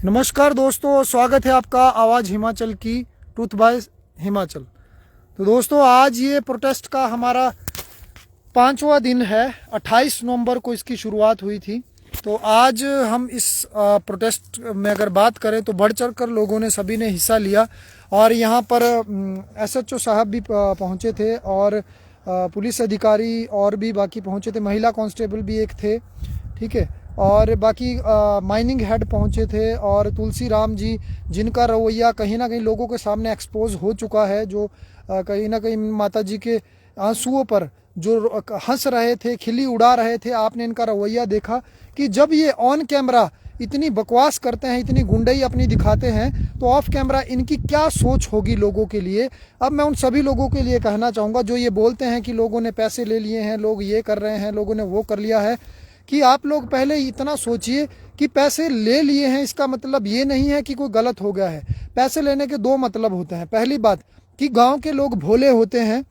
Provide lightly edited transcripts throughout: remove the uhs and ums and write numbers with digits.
नमस्कार दोस्तों, स्वागत है आपका आवाज़ हिमाचल की ट्रूथ बाय हिमाचल। तो दोस्तों, आज ये प्रोटेस्ट का हमारा 5वां दिन है। 28 नवंबर को इसकी शुरुआत हुई थी। तो आज हम इस प्रोटेस्ट में अगर बात करें तो बढ़ चढ़ कर लोगों ने सभी ने हिस्सा लिया और यहाँ पर SHO साहब भी पहुँचे थे और पुलिस अधिकारी और भी बाकी पहुँचे थे। महिला कांस्टेबल भी एक थे, ठीक है, और बाकी माइनिंग हेड पहुंचे थे और तुलसी राम जी, जिनका रवैया कहीं ना कहीं लोगों के सामने एक्सपोज हो चुका है, जो कहीं ना कहीं माता जी के आंसुओं पर जो हंस रहे थे, खिल्ली उड़ा रहे थे। आपने इनका रवैया देखा कि जब ये ऑन कैमरा इतनी बकवास करते हैं, इतनी गुंडई अपनी दिखाते हैं, तो ऑफ कैमरा इनकी क्या सोच होगी लोगों के लिए। अब मैं उन सभी लोगों के लिए कहना चाहूँगा जो ये बोलते हैं कि लोगों ने पैसे ले लिए हैं, लोग ये कर रहे हैं, लोगों ने वो कर लिया है, कि आप लोग पहले इतना सोचिए कि पैसे ले लिए हैं इसका मतलब ये नहीं है कि कोई गलत हो गया है। पैसे लेने के दो मतलब होते हैं। पहली बात कि गांव के लोग भोले होते हैं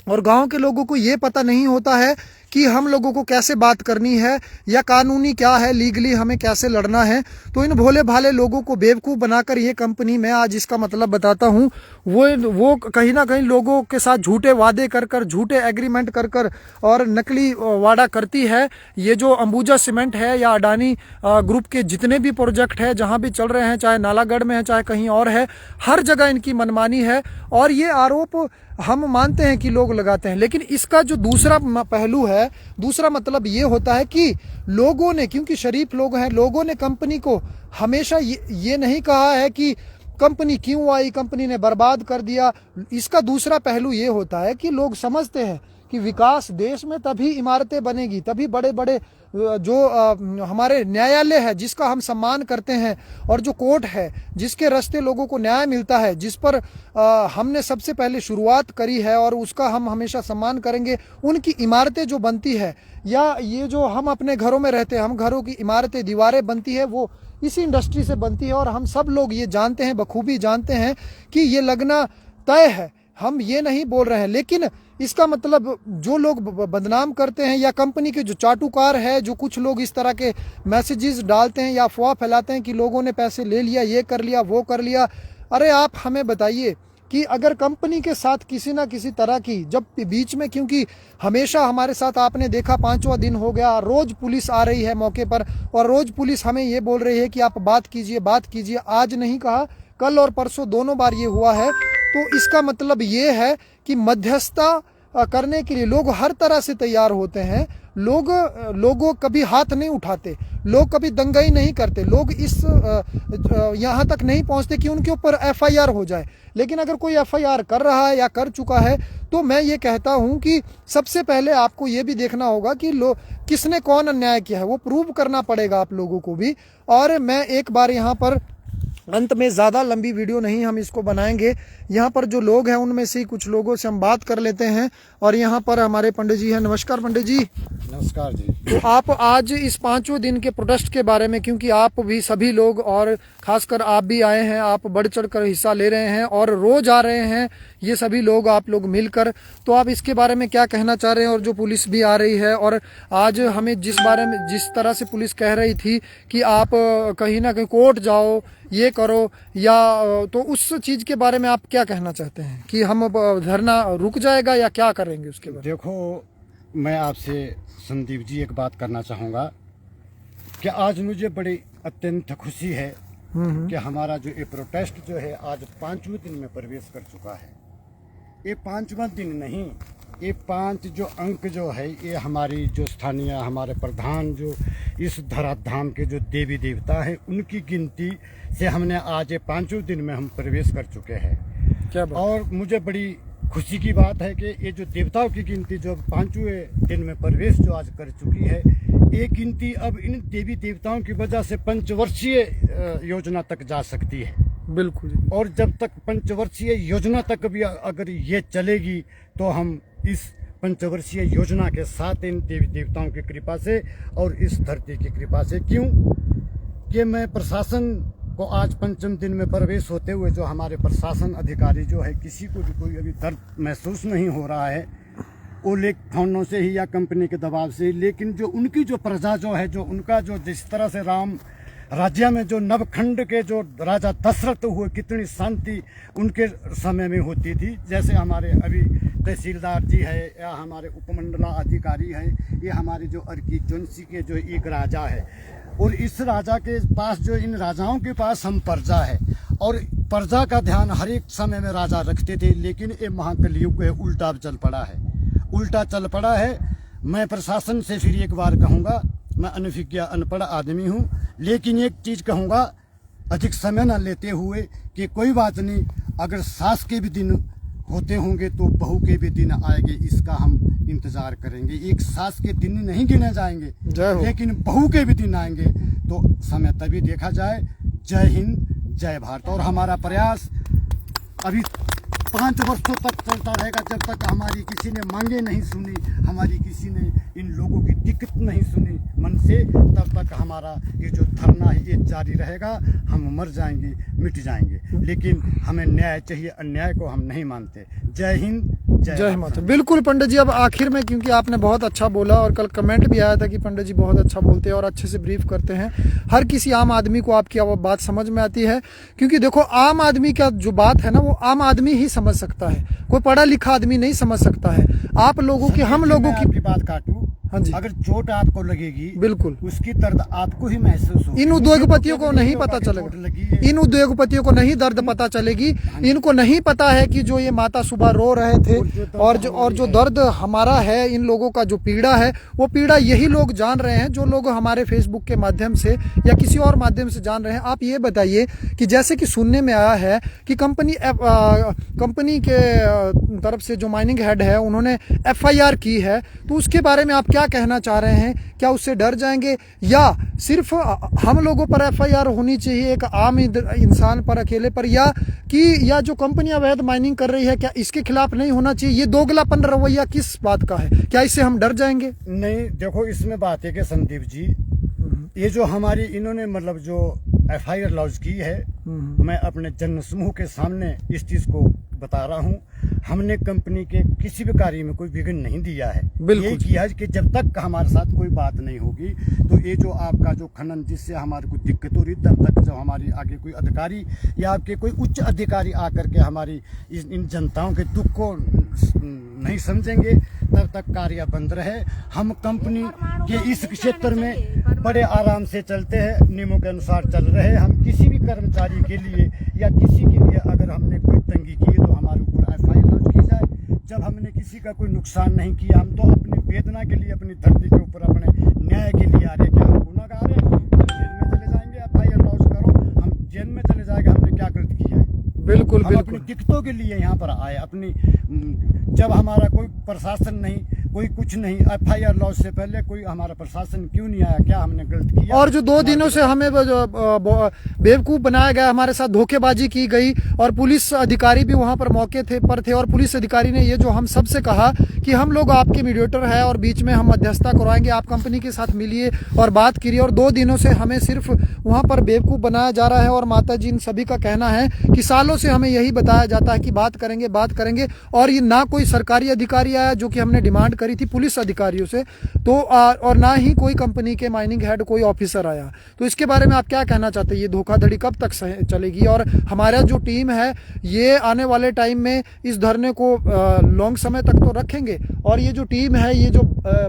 और गांव के लोगों को ये पता नहीं होता है कि हम लोगों को कैसे बात करनी है या कानूनी क्या है, लीगली हमें कैसे लड़ना है। तो इन भोले भाले लोगों को बेवकूफ़ बनाकर ये कंपनी, मैं आज इसका मतलब बताता हूँ, वो कहीं ना कहीं लोगों के साथ झूठे वादे कर कर, झूठे एग्रीमेंट कर कर और नकली वादा करती है। ये जो अंबुजा सीमेंट है या अडानी ग्रुप के जितने भी प्रोजेक्ट है जहाँ भी चल रहे हैं, चाहे नालागढ़ में है चाहे कहीं और है, हर जगह इनकी मनमानी है। और ये आरोप हम मानते हैं कि लोग लगाते हैं, लेकिन इसका जो दूसरा पहलू है, दूसरा मतलब ये होता है कि लोगों ने, क्योंकि शरीफ लोग हैं, लोगों ने कंपनी को हमेशा ये नहीं कहा है कि कंपनी क्यों आई, कंपनी ने बर्बाद कर दिया। इसका दूसरा पहलू ये होता है कि लोग समझते हैं कि विकास देश में तभी इमारतें बनेगी, तभी बड़े बड़े जो हमारे न्यायालय है जिसका हम सम्मान करते हैं और जो कोर्ट है जिसके रास्ते लोगों को न्याय मिलता है, जिस पर हमने सबसे पहले शुरुआत करी है और उसका हम हमेशा सम्मान करेंगे, उनकी इमारतें जो बनती है या ये जो हम अपने घरों में रहते हैं, हम घरों की इमारतें, दीवारें बनती है, वो इसी इंडस्ट्री से बनती है। और हम सब लोग ये जानते हैं, बखूबी जानते हैं कि ये लगना तय है। हम ये नहीं बोल रहे हैं, लेकिन इसका मतलब जो लोग बदनाम करते हैं या कंपनी के जो चाटुकार है, जो कुछ लोग इस तरह के मैसेजेस डालते हैं या अफवाह फैलाते हैं कि लोगों ने पैसे ले लिया, ये कर लिया, वो कर लिया। अरे आप हमें बताइए कि अगर कंपनी के साथ किसी ना किसी तरह की, जब बीच में, क्योंकि हमेशा हमारे साथ आपने देखा 5वां दिन हो गया, रोज पुलिस आ रही है मौके पर और रोज पुलिस हमें ये बोल रही है कि आप बात कीजिए, बात कीजिए। आज नहीं कहा, कल और परसों दोनों बार ये हुआ है। तो इसका मतलब ये है कि मध्यस्थता करने के लिए लोग हर तरह से तैयार होते हैं। लोगों कभी हाथ नहीं उठाते, लोग कभी दंगाई नहीं करते, लोग इस यहाँ तक नहीं पहुँचते कि उनके ऊपर FIR हो जाए। लेकिन अगर कोई FIR कर रहा है या कर चुका है तो मैं ये कहता हूँ कि सबसे पहले आपको ये भी देखना होगा कि किसने कौन अन्याय किया है, वो प्रूव करना पड़ेगा आप लोगों को भी। और मैं एक बार यहाँ पर अंत में, ज़्यादा लंबी वीडियो नहीं हम इसको बनाएंगे, यहाँ पर जो लोग हैं उनमें से कुछ लोगों से हम बात कर लेते हैं। और यहाँ पर हमारे पंडित जी हैं। नमस्कार पंडित जी। नमस्कार जी। तो आप आज इस 5वें दिन के प्रोटेस्ट के बारे में, क्योंकि आप भी, सभी लोग और खासकर आप भी आए हैं, आप बढ़ चढ़ कर हिस्सा ले रहे हैं और रोज आ रहे हैं ये सभी लोग, आप लोग मिलकर, तो आप इसके बारे में क्या कहना चाह रहे हैं। और जो पुलिस भी आ रही है और आज हमें जिस तरह से पुलिस कह रही थी कि आप कहीं ना कहीं कोर्ट जाओ, ये करो, या तो उस चीज के बारे में आप क्या कहना चाहते हैं कि हम धरना रुक जाएगा या क्या करेंगे उसके बारे में? देखो, मैं आपसे संदीप जी एक बात करना चाहूँगा कि आज मुझे बड़ी अत्यंत खुशी है कि हमारा जो ये प्रोटेस्ट जो है आज 5वें दिन में प्रवेश कर चुका है। ये 5वां दिन नहीं, ये 5 जो अंक जो है, ये हमारी जो स्थानीय, हमारे प्रधान जो इस धराधाम के जो देवी देवता हैं, उनकी गिनती से हमने आज ये 5वें दिन में हम प्रवेश कर चुके हैं। क्या बात? और मुझे बड़ी खुशी की बात है कि ये जो देवताओं की गिनती जो 5वें दिन में प्रवेश जो आज कर चुकी है, ये गिनती अब इन देवी देवताओं की वजह से पंचवर्षीय योजना तक जा सकती है। बिल्कुल। और जब तक पंचवर्षीय योजना तक भी अगर ये चलेगी तो हम इस पंचवर्षीय योजना के साथ इन देवी देवताओं की कृपा से और इस धरती की कृपा से, क्यों कि मैं प्रशासन को आज 5वें दिन में प्रवेश होते हुए जो हमारे प्रशासन अधिकारी जो है, किसी को भी कोई अभी दर्द महसूस नहीं हो रहा है, वो लेक थानों से ही या कंपनी के दबाव से ही, लेकिन जो उनकी जो प्रजा जो है, जो उनका जो जिस तरह से राम राज्य में जो नवखंड के जो राजा दशरथ हुए, कितनी शांति उनके समय में होती थी। जैसे हमारे अभी तहसीलदार जी है या हमारे उपमंडला अधिकारी है, ये हमारे जो अर्की चौंसी के जो एक राजा है, और इस राजा के पास जो इन राजाओं के पास हम प्रजा है, और प्रजा का ध्यान हर एक समय में राजा रखते थे। लेकिन ये महाकलयुग है, उल्टा चल पड़ा है, उल्टा चल पड़ा है। मैं प्रशासन से फिर एक बार कहूँगा, मैं अनभिज्ञ अनपढ़ आदमी हूँ, लेकिन एक चीज़ कहूँगा, अधिक समय न लेते हुए कि कोई बात नहीं, अगर सास के भी दिन होते होंगे तो बहू के भी दिन आएंगे, इसका हम इंतजार करेंगे। एक सास के दिन नहीं गिने जाएंगे, लेकिन बहू के भी दिन आएंगे, तो समय तभी देखा जाए। जय हिंद, जय भारत। और हमारा प्रयास अभी 5 वर्षों तक चलता रहेगा, जब तक हमारी किसी ने मांगे नहीं सुनी, हमारी किसी ने इन लोगों की दिक्कत नहीं सुनी मन से, तब तक हमारा ये जो धरना है ये जारी रहेगा। हम मर जाएंगे, मिट जाएंगे, लेकिन हमें न्याय चाहिए, अन्याय को हम नहीं मानते। जय हिंद, जय हिमाचल। बिल्कुल पंडित जी, अब आखिर में, क्योंकि आपने बहुत अच्छा बोला और कल कमेंट भी आया था कि पंडित जी बहुत अच्छा बोलते हैं और अच्छे से ब्रीफ करते हैं, हर किसी आम आदमी को आपकी बात समझ में आती है। क्योंकि देखो, आम आदमी का जो बात है ना, वो आम आदमी ही समझ सकता है, कोई पढ़ा लिखा आदमी नहीं समझ सकता है। आप लोगों की, हम लोगों की बात काटूं, हाँ जी, अगर चोट आपको लगेगी, बिल्कुल उसकी दर्द आपको ही महसूस होगी। इन उद्योगपतियों को नहीं पता चलेगा, इन उद्योगपतियों को नहीं दर्द पता चलेगी। इनको नहीं पता है कि जो ये माता सुबह रो रहे थे, और जो दर्द हमारा है, इन लोगों का जो पीड़ा है, वो पीड़ा यही लोग जान रहे हैं, जो लोग हमारे फेसबुक के माध्यम से या किसी और माध्यम से जान रहे हैं। आप ये बताइए कि जैसे कि सुनने में आया है कि कंपनी के तरफ से जो माइनिंग हेड है, उन्होंने FIR की है, तो उसके बारे में आप क्या कहना चाह रहे हैं? क्या उससे डर जाएंगे, या सिर्फ हम लोगों पर FIR होनी चाहिए, एक आम इंसान पर, अकेले पर, या जो कंपनी अवैध माइनिंग कर रही है, क्या इसके खिलाफ नहीं होना चाहिए? ये दोगलापन रवैया किस बात का है? क्या इससे हम डर जाएंगे? नहीं, देखो, इसमें बात है कि संदीप जी, ये जो हमारी इन्होंने मतलब जो FIR लॉन्च की है, मैं अपने जन समूह के सामने इस चीज को बता रहा हूँ। हमने कंपनी के किसी भी कार्य में कोई विघ्न नहीं दिया है। ये किया है कि जब तक हमारे साथ कोई बात नहीं होगी, तो ये जो आपका जो खनन, जिससे हमारे को दिक्कत हो रही, तब तक जो हमारी आगे कोई अधिकारी या आपके कोई उच्च अधिकारी आकर के हमारी इन जनताओं के दुख को नहीं समझेंगे, तब तक कार्य बंद रहे। हम कंपनी के इस क्षेत्र में बड़े आराम से चलते हैं, नियमों के अनुसार चल रहे हैं। हम किसी भी कर्मचारी के लिए या किसी के लिए अगर हमने कोई तंगी की है, तो हमारे ऊपर FIR लॉन्च की जाए। जब हमने किसी का कोई नुकसान नहीं किया, हम तो अपनी वेदना के लिए, अपनी धरती के ऊपर अपने न्याय के लिए आ रहे। क्या हम गुनाहगार हैं? जेल में चले जाएंगे, FIR लॉन्च करो, हम जेल में चले जाएंगे, हमने क्या गलत किया है? बिल्कुल, हम अपनी दिक्कतों के लिए यहाँ पर आए। अपनी जब हमारा कोई प्रशासन नहीं, कोई कुछ नहीं, FIR लॉन्च से पहले कोई हमारा प्रशासन क्यों नहीं आया? क्या हमने गलत किया? और जो 2 दिनों से हमें बेवकूफ बनाया गया, हमारे साथ धोखेबाजी की गई, और पुलिस अधिकारी भी वहां पर मौके पर थे, और पुलिस अधिकारी ने ये जो हम सब से कहा कि हम लोग आपके मीडिएटर है और बीच में हम मध्यस्थता करवाएंगे, आप कंपनी के साथ मिलिए और बात करिए। और 2 दिनों से हमें सिर्फ वहां पर बेवकूफ बनाया जा रहा है। और माता जी इन सभी का कहना है कि सालों से हमें यही बताया जाता है कि बात करेंगे, बात करेंगे, और ये ना कोई सरकारी अधिकारी आया, जो कि हमने डिमांड करी थी पुलिस अधिकारियों से, तो और ना ही कोई कंपनी के माइनिंग हेड, कोई ऑफिसर आया। तो इसके बारे में आप क्या कहना चाहते हैं? ये धोखाधड़ी कब तक चलेगी? और हमारा जो टीम है, ये आने वाले टाइम में इस धरने को लॉन्ग समय तक तो रखेंगे, और ये जो टीम है, ये जो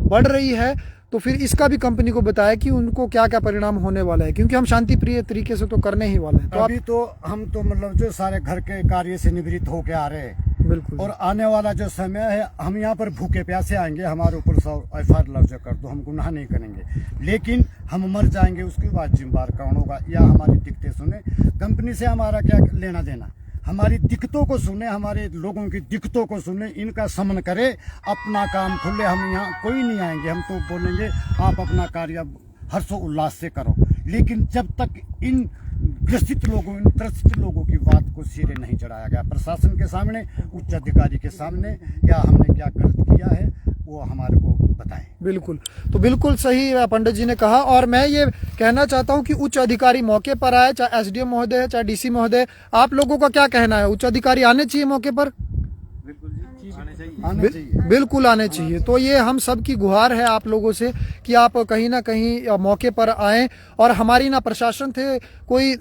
बढ़ रही है, तो फिर इसका भी कंपनी को बताया कि उनको क्या क्या परिणाम होने वाला है, क्योंकि हम शांति प्रिय तरीके से तो करने ही वाले हैं। तो अभी तो हम तो मतलब जो सारे घर के कार्य से निवृत्त होके आ रहे हैं, बिल्कुल, और आने वाला जो समय है, हम यहाँ पर भूखे प्यासे आएंगे, हमारे ऊपर FIR लॉन्च कर दो, हम गुनाह नहीं करेंगे, लेकिन हम मर जाएंगे, उसके बाद जिम्मेदार कौन होगा? या हमारी दिक्कतें सुने? कंपनी से हमारा क्या लेना देना? हमारी दिक्कतों को सुने, हमारे लोगों की दिक्कतों को सुने, इनका समन करे, अपना काम खुले। हम यहाँ कोई नहीं आएंगे, हम तो बोलेंगे आप अपना कार्य हर्षोल्लास से करो, लेकिन जब तक इन ग्रसित लोगों, इन त्रसित लोगों की बात को सिरे नहीं चढ़ाया गया प्रशासन के सामने, उच्च अधिकारी के सामने, या हमने क्या गलत किया है, वो हमारे को बताएं। बिल्कुल, तो बिल्कुल सही पंडित जी ने कहा। और मैं ये कहना चाहता हूं कि उच्च अधिकारी मौके पर आए, चाहे SDM महोदय है, चाहे DC महोदय, आप लोगों का क्या कहना है? उच्च अधिकारी आने चाहिए मौके पर? बिल्कुल जी, आने चाहिए। आने चाहिए। बिल्कुल आने चाहिए। तो ये हम सब की गुहार है आप लोगों से कि आप कहीं ना कहीं मौके पर आएं और हमारी ना प्रशासन थे कोई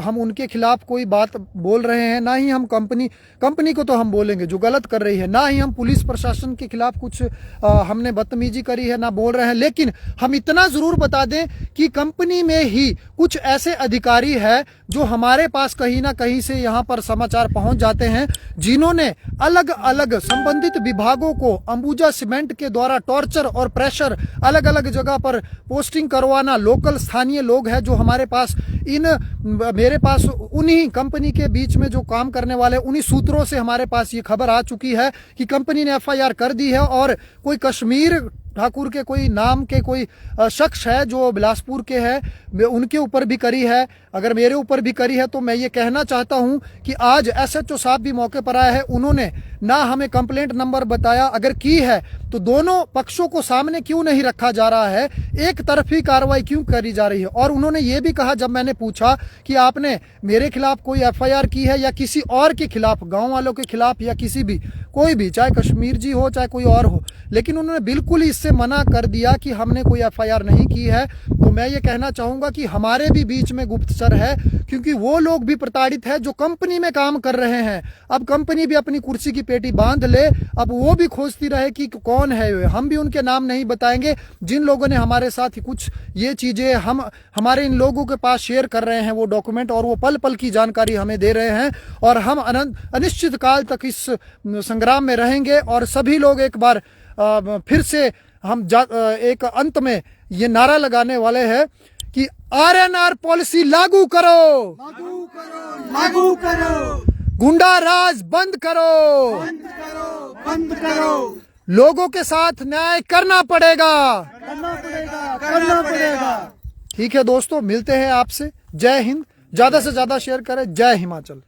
हम उनके खिलाफ कोई बात बोल रहे हैं, ना ही हम कंपनी को तो हम बोलेंगे जो गलत कर रही है, ना ही हम पुलिस प्रशासन के खिलाफ कुछ हमने बदतमीजी करी है, ना बोल रहे हैं। लेकिन हम इतना जरूर बता दें कि कंपनी में ही कुछ ऐसे अधिकारी है जो हमारे पास कहीं ना कहीं से यहाँ पर समाचार पहुंच जाते हैं, जिन्होंने अलग अलग संबंधित विभागों को अंबुजा सीमेंट के द्वारा टॉर्चर और प्रेशर अलग अलग जगह पर पोस्टिंग करवाना। लोकल स्थानीय लोग हैं जो हमारे पास मेरे पास उन्हीं कंपनी के बीच में जो काम करने वाले उन्हीं सूत्रों से हमारे पास ये खबर आ चुकी है कि कंपनी ने एफआईआर कर दी है और कोई कश्मीर ठाकुर के कोई नाम के कोई शख्स है जो बिलासपुर के हैं, उनके ऊपर भी करी है। अगर मेरे ऊपर भी करी है तो मैं ये कहना चाहता हूं कि आज एसएचओ साहब भी मौके पर आए हैं, उन्होंने ना हमें कंप्लेंट नंबर बताया। अगर की है तो दोनों पक्षों को सामने क्यों नहीं रखा जा रहा है, एक तरफी कार्रवाई क्यों करी जा रही है। और उन्होंने ये भी कहा, जब मैंने पूछा कि आपने मेरे खिलाफ कोई एफआईआर की है या किसी और के खिलाफ, गांव वालों के खिलाफ या किसी भी कोई भी, चाहे कश्मीर जी हो चाहे कोई और हो, लेकिन उन्होंने बिल्कुल इससे मना कर दिया कि हमने कोई एफआईआर नहीं की है। तो मैं ये कहना चाहूंगा कि हमारे भी बीच में गुप्तचर है, क्योंकि वो लोग भी प्रताड़ित है जो कंपनी में काम कर रहे हैं। अब कंपनी भी अपनी कुर्सी की पेटी बांध ले, अब वो भी खोजती रहे कि कौन है वे। हम भी उनके नाम नहीं बताएंगे जिन लोगों ने हमारे साथ कुछ ये चीजें हमारे इन लोगों के पास शेयर कर रहे हैं, वो डॉक्यूमेंट और वो पल पल की जानकारी हमें दे रहे हैं। और हम अनिश्चित काल तक इस संग्राम में रहेंगे और सभी लोग एक बार फिर से हम एक अंत में ये नारा लगाने वाले हैं कि आरएनआर पॉलिसी लागू करो, लागू करो, लागू करो, गुंडा राज बंद करो, बंद करो, बंद करो। लोगों के साथ न्याय करना पड़ेगा, करना पड़ेगा, करना पड़ेगा। ठीक है दोस्तों, मिलते हैं आपसे। जय हिंद। ज्यादा से ज्यादा शेयर करें। जय हिमाचल।